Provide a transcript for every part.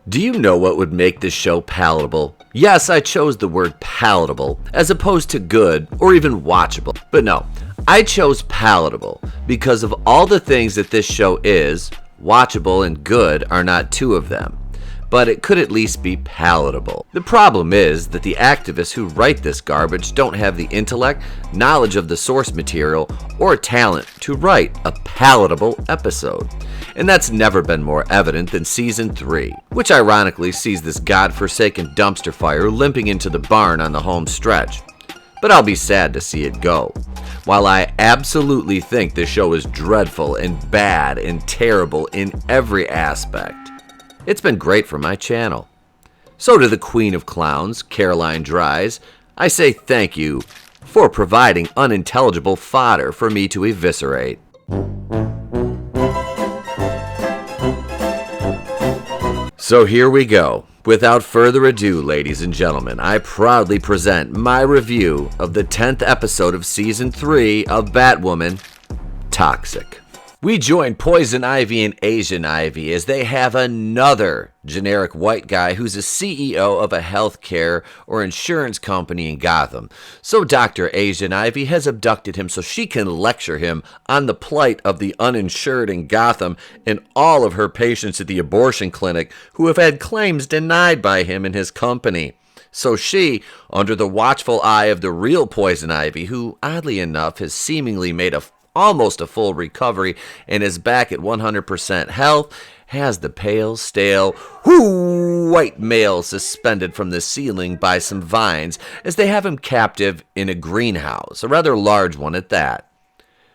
Do you know what would make this show palatable? Yes, I chose the word palatable as opposed to good or even watchable. But no, I chose palatable because of all the things that this show is, watchable and good are not two of them. But it could at least be palatable. The problem is that the activists who write this garbage don't have the intellect, knowledge of the source material, or talent to write a palatable episode. And that's never been more evident than Season 3, which ironically sees this godforsaken dumpster fire limping into the barn on the home stretch. But I'll be sad to see it go. While I absolutely think this show is dreadful and bad and terrible in every aspect, it's been great for my channel. So to the Queen of Clowns, Caroline Dries, I say thank you for providing unintelligible fodder for me to eviscerate. So here we go. Without further ado, ladies and gentlemen, I proudly present my review of the 10th episode of Season 3 of Batwoman, Toxic. We join Poison Ivy and Asian Ivy as they have another generic white guy who's a CEO of a healthcare or insurance company in Gotham. So Dr. Asian Ivy has abducted him so she can lecture him on the plight of the uninsured in Gotham and all of her patients at the abortion clinic who have had claims denied by him and his company. So she, under the watchful eye of the real Poison Ivy, who oddly enough has seemingly made almost a full recovery and is back at 100% health, has the pale, stale, white male suspended from the ceiling by some vines as they have him captive in a greenhouse, a rather large one at that.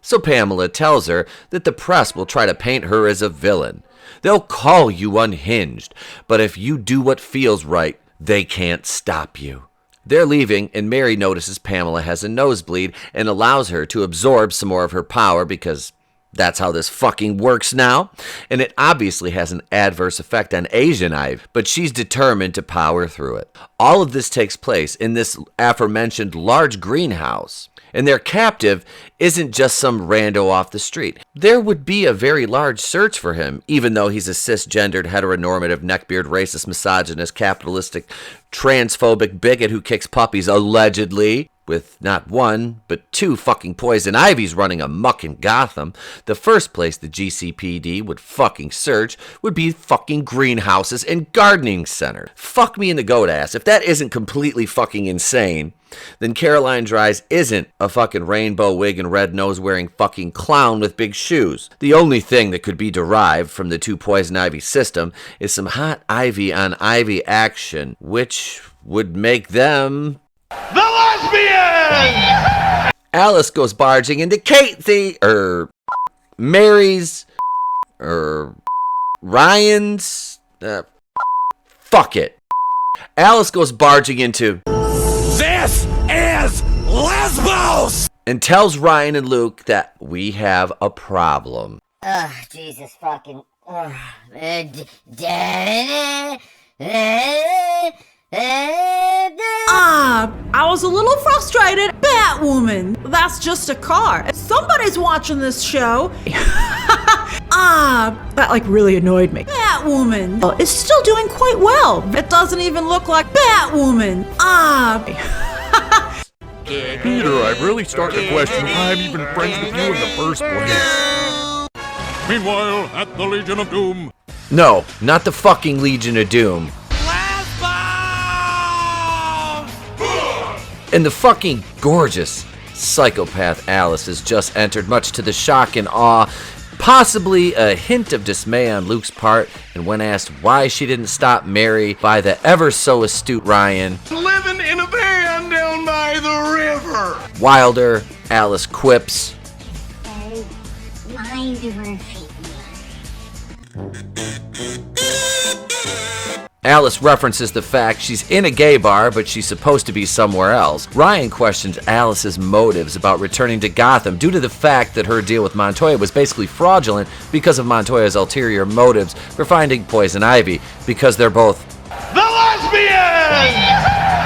So Pamela tells her that the press will try to paint her as a villain. They'll call you unhinged, but if you do what feels right, they can't stop you. They're leaving, and Mary notices Pamela has a nosebleed and allows her to absorb some more of her power because that's how this fucking works now. And it obviously has an adverse effect on Asian Ivy, but she's determined to power through it. All of this takes place in this aforementioned large greenhouse. And their captive isn't just some rando off the street. There would be a very large search for him, even though he's a cisgendered, heteronormative, neckbeard, racist, misogynist, capitalistic, transphobic bigot who kicks puppies, allegedly, with not one, but two fucking Poison Ivies running amok in Gotham. The first place the GCPD would fucking search would be fucking greenhouses and gardening centers. Fuck me in the goat ass. If that isn't completely fucking insane, then Caroline Dries isn't a fucking rainbow wig and red nose wearing fucking clown with big shoes. The only thing that could be derived from the two Poison Ivy system is some hot Ivy on Ivy action, which would make them the lesbian! Alice goes barging into Mary's, Ryan's, fuck it. Alice goes barging into This is Lesbos! And tells Ryan and Luke that we have a problem. Ugh, Jesus fucking... I was a little frustrated. Batwoman, that's just a car. Somebody's watching this show. That like really annoyed me. Batwoman is still doing quite well. It doesn't even look like Batwoman. Peter, I'm really starting to question why I'm even friends with you in the first place. Meanwhile, at the Legion of Doom. No, not the fucking Legion of Doom. And the fucking gorgeous psychopath Alice has just entered, much to the shock and awe, possibly a hint of dismay on Luke's part, and when asked why she didn't stop Mary by the ever so astute Ryan, living in a van down by the river. Wilder, Alice quips, Hey, mind your feet. Alice references the fact she's in a gay bar, but she's supposed to be somewhere else. Ryan questions Alice's motives about returning to Gotham due to the fact that her deal with Montoya was basically fraudulent because of Montoya's ulterior motives for finding Poison Ivy, because they're both the lesbian!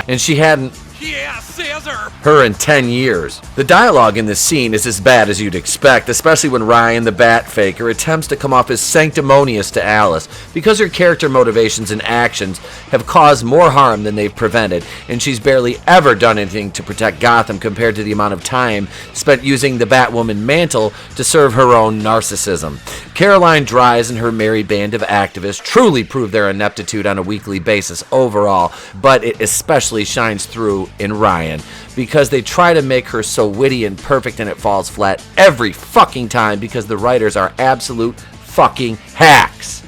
And she hadn't Yeah, scissor! her in 10 years. The dialogue in this scene is as bad as you'd expect, especially when Ryan, the bat faker, attempts to come off as sanctimonious to Alice, because her character motivations and actions have caused more harm than they've prevented, and she's barely ever done anything to protect Gotham compared to the amount of time spent using the Batwoman mantle to serve her own narcissism. Caroline Dries and her merry band of activists truly prove their ineptitude on a weekly basis overall, but it especially shines through in Ryan, because they try to make her so witty and perfect and it falls flat every fucking time because the writers are absolute fucking hacks.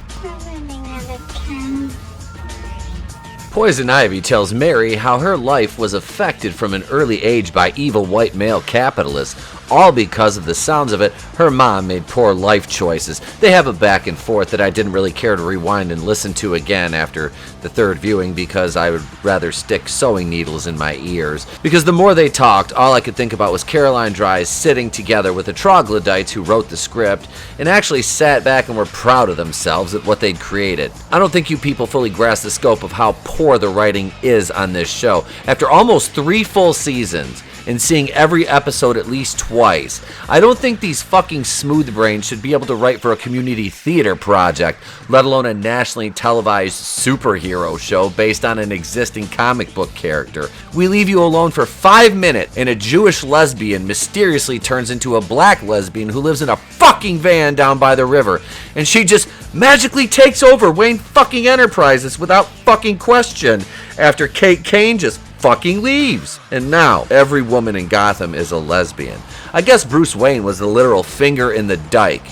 Poison Ivy tells Mary how her life was affected from an early age by evil white male capitalists, all because of the sounds of it, her mom made poor life choices. They have a back and forth that I didn't really care to rewind and listen to again after the third viewing because I would rather stick sewing needles in my ears. Because the more they talked, all I could think about was Caroline Dries sitting together with the troglodytes who wrote the script and actually sat back and were proud of themselves at what they'd created. I don't think you people fully grasp the scope of how poor the writing is on this show. After almost 3 full seasons, and seeing every episode at least twice, I don't think these fucking smooth brains should be able to write for a community theater project, let alone a nationally televised superhero show based on an existing comic book character. We leave you alone for 5 minutes and a Jewish lesbian mysteriously turns into a black lesbian who lives in a fucking van down by the river, and she just magically takes over Wayne fucking Enterprises without fucking question after Kate Kane just fucking leaves. And now every woman in Gotham is a lesbian. I guess Bruce Wayne was the literal finger in the dike.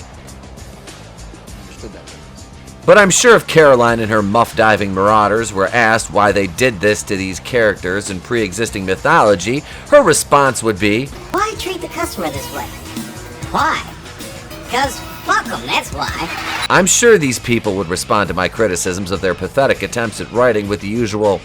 But I'm sure if Caroline and her muff-diving marauders were asked why they did this to these characters in pre-existing mythology, her response would be, Why treat the customer this way? Why? Because fuck them, that's why. I'm sure these people would respond to my criticisms of their pathetic attempts at writing with the usual,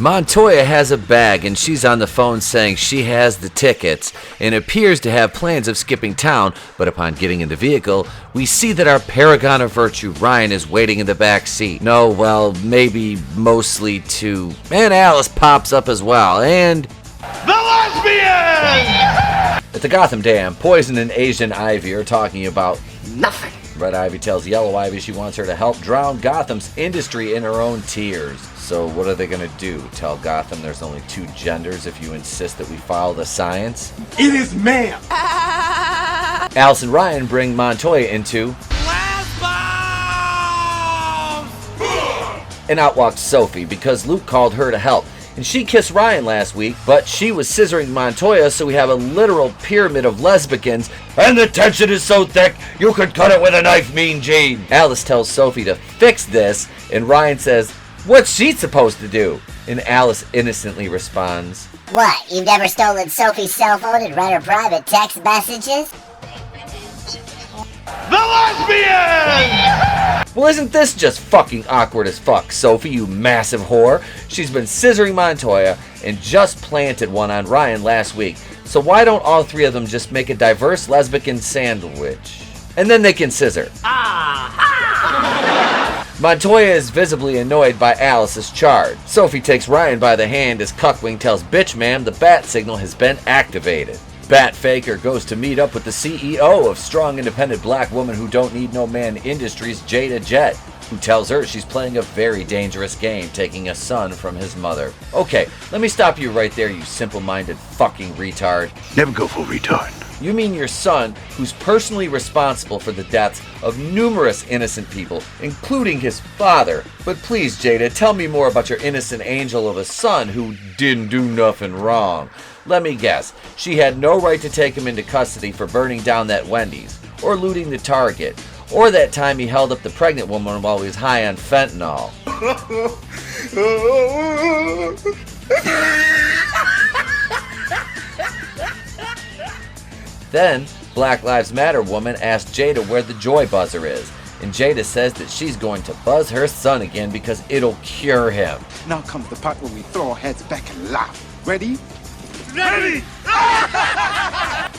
Montoya has a bag and she's on the phone saying she has the tickets and appears to have plans of skipping town, but upon getting in the vehicle, we see that our paragon of virtue, Ryan, is waiting in the back seat. No, well, maybe mostly two. And Alice pops up as well, and The lesbian! at the Gotham Dam, Poison and Asian Ivy are talking about nothing. Red Ivy tells Yellow Ivy she wants her to help drown Gotham's industry in her own tears. So what are they gonna do? Tell Gotham there's only 2 genders if you insist that we follow the science? It is ma'am. Alice and Ryan bring Montoya into, and out walks Sophie because Luke called her to help. And she kissed Ryan last week, but she was scissoring Montoya, so we have a literal pyramid of lesbicans, and the tension is so thick, you could cut it with a knife, Mean Gene. Alice tells Sophie to fix this, and Ryan says, what's she supposed to do? And Alice innocently responds, What, you've never stolen Sophie's cell phone and read her private text messages? The lesbian! well, isn't this just fucking awkward as fuck, Sophie, you massive whore? She's been scissoring Montoya and just planted one on Ryan last week. So why don't all 3 of them just make a diverse lesbian sandwich? And then they can scissor. Montoya is visibly annoyed by Alice's charge. Sophie takes Ryan by the hand as Cuckwing tells Bitch Ma'am the bat signal has been activated. Bat Faker goes to meet up with the CEO of Strong Independent Black Woman Who Don't Need No Man Industries, Jada Jet, who tells her she's playing a very dangerous game, taking a son from his mother. Okay, let me stop you right there, you simple-minded fucking retard. Never go full retard. You mean your son, who's personally responsible for the deaths of numerous innocent people, including his father. But please, Jada, tell me more about your innocent angel of a son who didn't do nothing wrong. Let me guess, she had no right to take him into custody for burning down that Wendy's, or looting the Target, or that time he held up the pregnant woman while he was high on fentanyl. Then, Black Lives Matter woman asked Jada where the joy buzzer is, and Jada says that she's going to buzz her son again because it'll cure him. Now comes the part where we throw our heads back and laugh. Ready? Ready?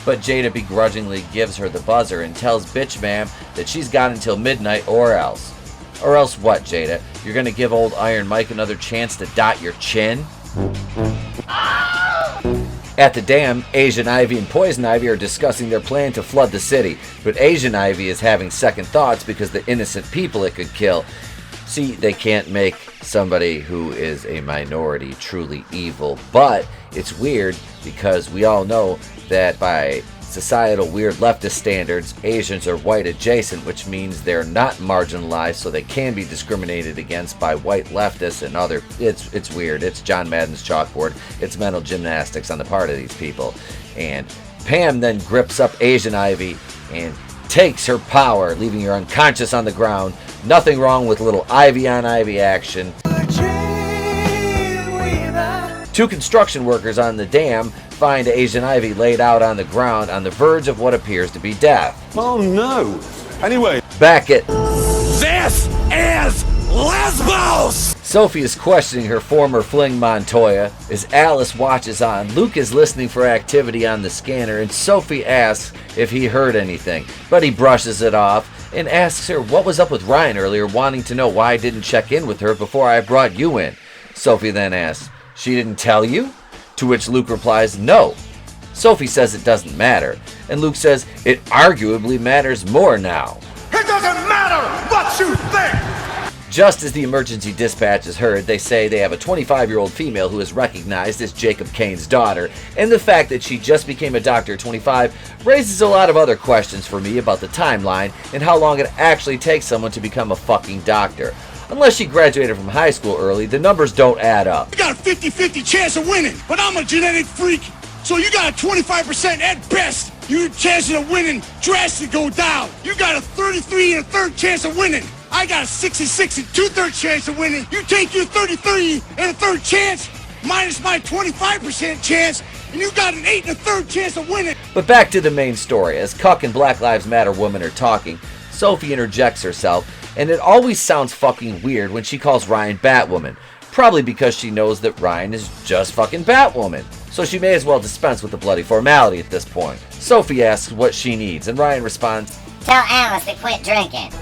But Jada begrudgingly gives her the buzzer and tells Bitch Ma'am that she's got until midnight or else. Or else what, Jada? You're gonna give old Iron Mike another chance to dot your chin? At the dam, Asian Ivy and Poison Ivy are discussing their plan to flood the city, but Asian Ivy is having second thoughts because the innocent people it could kill. See, they can't make somebody who is a minority truly evil, but it's weird because we all know that by societal weird leftist standards, Asians are white adjacent, which means they're not marginalized, so they can be discriminated against by white leftists and other. It's weird. It's John Madden's chalkboard. It's mental gymnastics on the part of these people. And Pam then grips up Asian Ivy and takes her power, leaving her unconscious on the ground. Nothing wrong with little Ivy on Ivy action. Two construction workers on the dam find Asian Ivy laid out on the ground on the verge of what appears to be death. Oh no. Anyway. Back at This is Lesbos! Sophie is questioning her former fling Montoya. As Alice watches on, Luke is listening for activity on the scanner, and Sophie asks if he heard anything, but he brushes it off and asks her what was up with Ryan earlier, wanting to know why I didn't check in with her before I brought you in. Sophie then asks, "She didn't tell you?" To which Luke replies, "No." Sophie says it doesn't matter, and Luke says it arguably matters more now. It doesn't matter what you think! Just as the emergency dispatch is heard, they say they have a 25-year-old female who is recognized as Jacob Kane's daughter, and the fact that she just became a doctor at 25 raises a lot of other questions for me about the timeline and how long it actually takes someone to become a fucking doctor. Unless she graduated from high school early, the numbers don't add up. You got a 50-50 chance of winning, but I'm a genetic freak, so you got a 25% at best. Your chances of winning drastically go down. You got a 33 and a third chance of winning. I got a 66 and 2/3 chance of winning. You take your 33 and a third chance minus my 25% chance, and you got an 8 and a third chance of winning. But back to the main story. As Cuck and Black Lives Matter woman are talking, Sophie interjects herself, and it always sounds fucking weird when she calls Ryan Batwoman. Probably because she knows that Ryan is just fucking Batwoman. So she may as well dispense with the bloody formality at this point. Sophie asks what she needs, and Ryan responds, Tell Alice to quit drinking.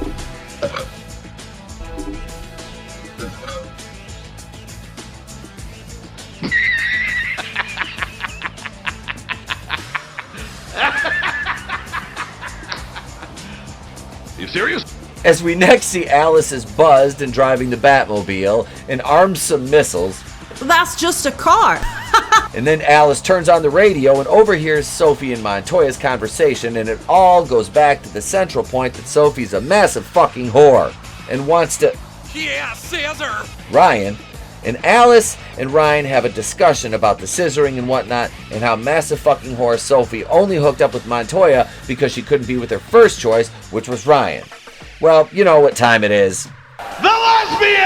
You serious? As we next see Alice is buzzed and driving the Batmobile and arms some missiles. That's just a car. And then Alice turns on the radio and overhears Sophie and Montoya's conversation, and it all goes back to the central point that Sophie's a massive fucking whore and wants to... Yeah, Caesar! Ryan. And Alice and Ryan have a discussion about the scissoring and whatnot, and how massive fucking whore Sophie only hooked up with Montoya because she couldn't be with her first choice, which was Ryan. Well, you know what time it is. The lesbian!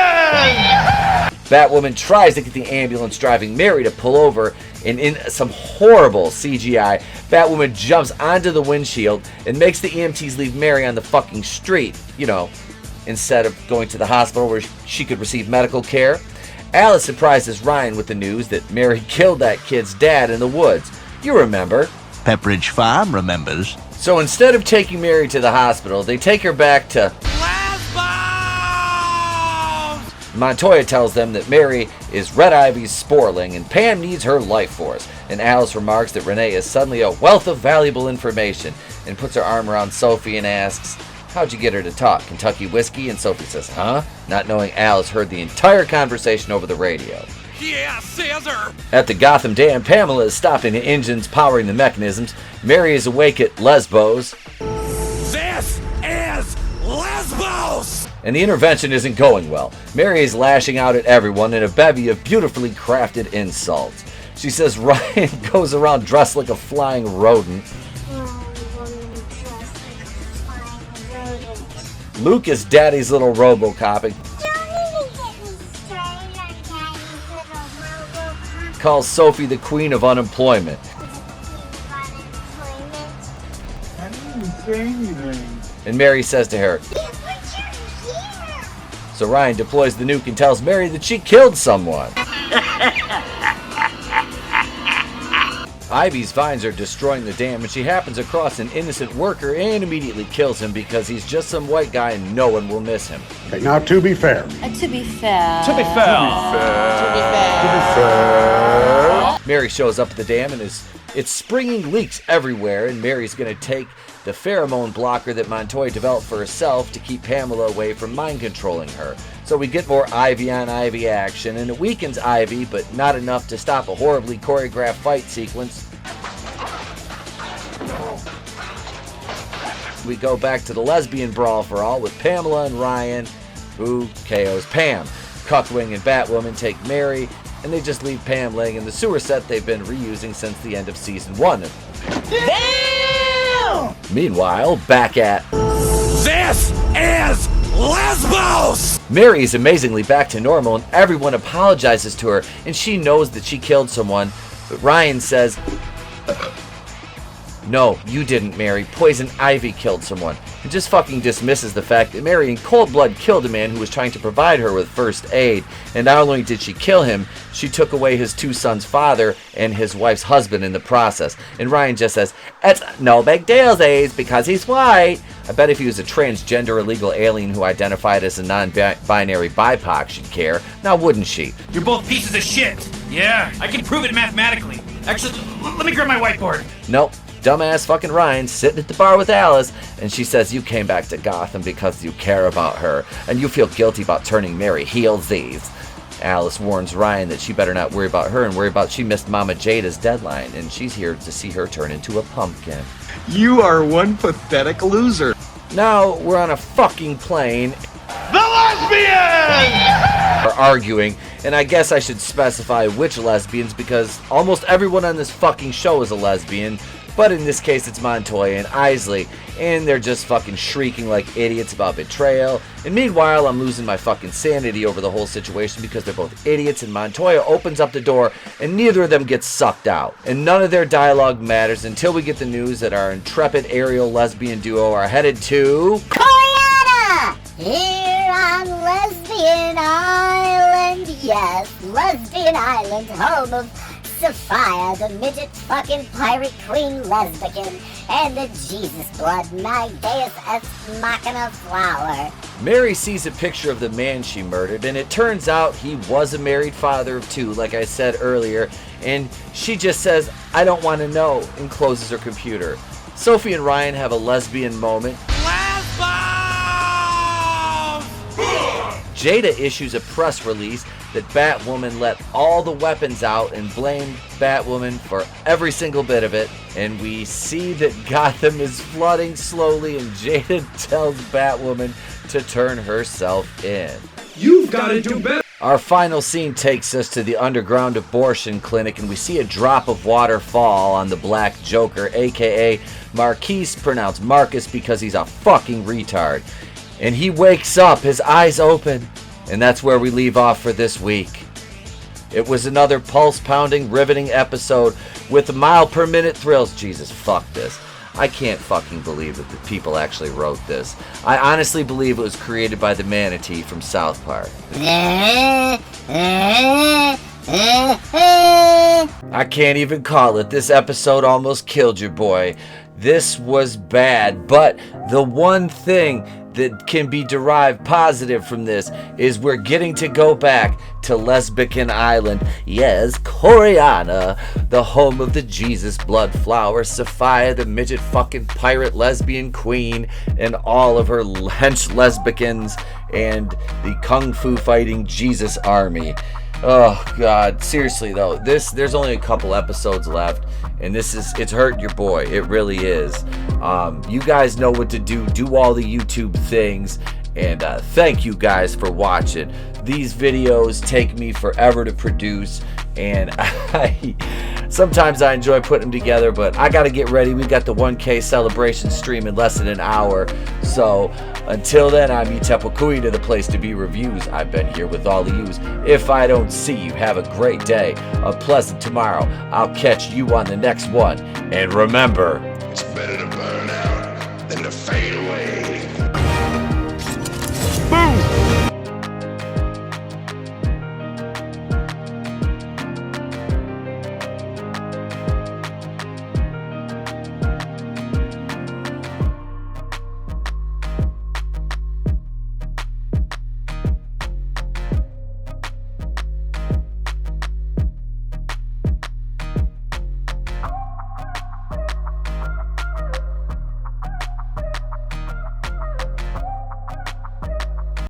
Batwoman tries to get the ambulance driving Mary to pull over, and in some horrible CGI, Batwoman jumps onto the windshield and makes the EMTs leave Mary on the fucking street, you know, instead of going to the hospital where she could receive medical care. Alice surprises Ryan with the news that Mary killed that kid's dad in the woods. You remember. Pepperidge Farm remembers. So instead of taking Mary to the hospital, they take her back to... Montoya tells them that Mary is Red Ivy's sporling and Pam needs her life force. And Alice remarks that Renee is suddenly a wealth of valuable information and puts her arm around Sophie and asks, "How'd you get her to talk? Kentucky whiskey?" And Sophie says, "Huh?" Not knowing Alice heard the entire conversation over the radio. Yeah, Caesar! At the Gotham Dam, Pamela is stopping the engines powering the mechanisms. Mary is awake at Lesbos. This is Lesbos! And the intervention isn't going well. Mary is lashing out at everyone in a bevy of beautifully crafted insults. She says Ryan goes around dressed like a flying rodent. Luke is Daddy's little RoboCop and calls Sophie the queen of unemployment. I didn't say anything. And Mary says to her, so Ryan deploys the nuke and tells Mary that she killed someone. Ivy's vines are destroying the dam, and she happens across an innocent worker and immediately kills him because he's just some white guy and no one will miss him. Okay, now to be fair. To be fair. Mary shows up at the dam and it's springing leaks everywhere, and Mary's gonna take the pheromone blocker that Montoya developed for herself to keep Pamela away from mind controlling her. So we get more Ivy on Ivy action, and it weakens Ivy, but not enough to stop a horribly choreographed fight sequence. We go back to the lesbian brawl for all with Pamela and Ryan, who KOs Pam. Cuckwing and Batwoman take Mary, and they just leave Pam laying in the sewer set they've been reusing since the end of season 1. Damn! Meanwhile, back at This is Lesbos! Mary is amazingly back to normal, and everyone apologizes to her, and she knows that she killed someone, but Ryan says, "No, you didn't, Mary. Poison Ivy killed someone," and just fucking dismisses the fact that Mary in cold blood killed a man who was trying to provide her with first aid, and not only did she kill him, she took away his 2 sons' father and his wife's husband in the process. And Ryan just says, "It's no big deal, Zaze, because he's white." I bet if he was a transgender illegal alien who identified as a non-binary BIPOC, she'd care. Now wouldn't she? You're both pieces of shit. Yeah, I can prove it mathematically. Actually, let me grab my whiteboard. Nope. Dumbass fucking Ryan sitting at the bar with Alice, and she says you came back to Gotham because you care about her, and you feel guilty about turning Mary heel Z's. Alice warns Ryan that she better not worry about her and worry about she missed Mama Jada's deadline, and she's here to see her turn into a pumpkin. You are one pathetic loser. Now we're on a fucking plane. The lesbian! Are arguing, and I guess I should specify which lesbians because almost everyone on this fucking show is a lesbian. But in this case, it's Montoya and Isley, and they're just fucking shrieking like idiots about betrayal. And meanwhile, I'm losing my fucking sanity over the whole situation because they're both idiots, and Montoya opens up the door, and neither of them gets sucked out. And none of their dialogue matters until we get the news that our intrepid aerial lesbian duo are headed to Koreana! Here on Lesbian Island, yes, Lesbian Island, home of Sophia, the midget fucking pirate queen lesbian, and the Jesus blood Deus ex machina flower. Mary sees a picture of the man she murdered, and it turns out he was a married father of 2, like I said earlier, and she just says, "I don't want to know," and closes her computer. Sophie and Ryan have a lesbian moment. Jada issues a press release that Batwoman let all the weapons out and blamed Batwoman for every single bit of it. And we see that Gotham is flooding slowly, and Jada tells Batwoman to turn herself in. You've got to do better. Our final scene takes us to the underground abortion clinic, and we see a drop of water fall on the Black Joker, aka Marquise, pronounced Marcus because he's a fucking retard. And he wakes up, his eyes open, and that's where we leave off for this week. It was another pulse-pounding, riveting episode with mile-per-minute thrills. Jesus, fuck this. I can't fucking believe that the people actually wrote this. I honestly believe it was created by the manatee from South Park. I can't even call it. This episode almost killed your boy. This was bad, but the one thing that can be derived positive from this is we're getting to go back to Lesbian Island. Yes, Koreana, the home of the Jesus blood flower, Sophia, the midget fucking pirate lesbian queen, and all of her hench lesbians, and the kung fu fighting Jesus army. Oh god, seriously though, there's only a couple episodes left, and it's hurting your boy. It really is. You guys know what to do. Do all the YouTube things, and thank you guys for watching. These videos take me forever to produce, and sometimes I enjoy putting them together, but I gotta get ready. We got the 1K celebration stream in less than an hour. So until then, I'm Utepakui, to the place to be reviews. I've been here with all of yous. If I don't see you, have a great day, a pleasant tomorrow. I'll catch you on the next one. And remember, It's better to burn